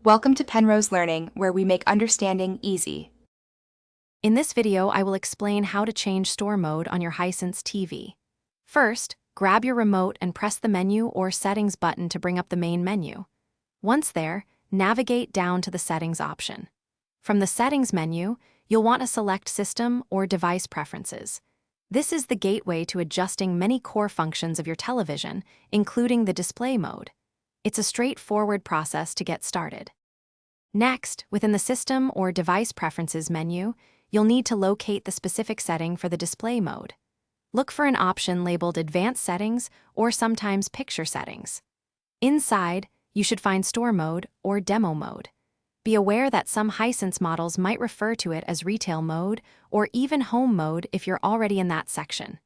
Welcome to Penrose Learning, where we make understanding easy. In this video, I will explain how to change store mode on your Hisense TV. First, grab your remote and press the menu or settings button to bring up the main menu. Once there, navigate down to the settings option. From the settings menu, you'll want to select System or Device Preferences. This is the gateway to adjusting many core functions of your television, including the display mode. It's a straightforward process to get started. Next, within the System or Device Preferences menu, you'll need to locate the specific setting for the display mode. Look for an option labeled Advanced Settings or sometimes Picture Settings. Inside, you should find Store Mode or Demo Mode. Be aware that some Hisense models might refer to it as Retail Mode or even Home Mode if you're already in that section.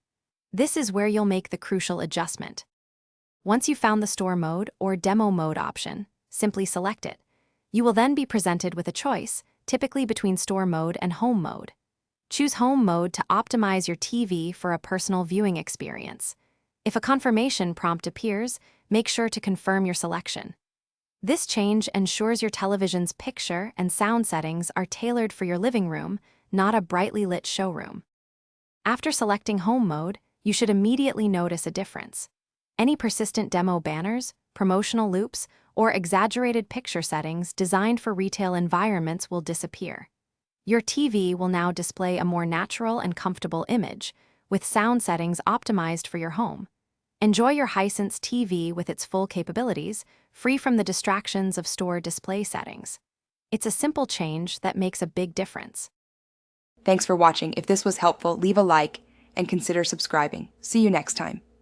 This is where you'll make the crucial adjustment. Once you've found the Store Mode or Demo Mode option, simply select it. You will then be presented with a choice, typically between Store Mode and Home Mode. Choose Home Mode to optimize your TV for a personal viewing experience. If a confirmation prompt appears, make sure to confirm your selection. This change ensures your television's picture and sound settings are tailored for your living room, not a brightly lit showroom. After selecting Home Mode, you should immediately notice a difference. Any persistent demo banners, promotional loops, or exaggerated picture settings designed for retail environments will disappear. Your TV will now display a more natural and comfortable image, with sound settings optimized for your home. Enjoy your Hisense TV with its full capabilities, free from the distractions of store display settings. It's a simple change that makes a big difference. Thanks for watching. If this was helpful, leave a like and consider subscribing. See you next time.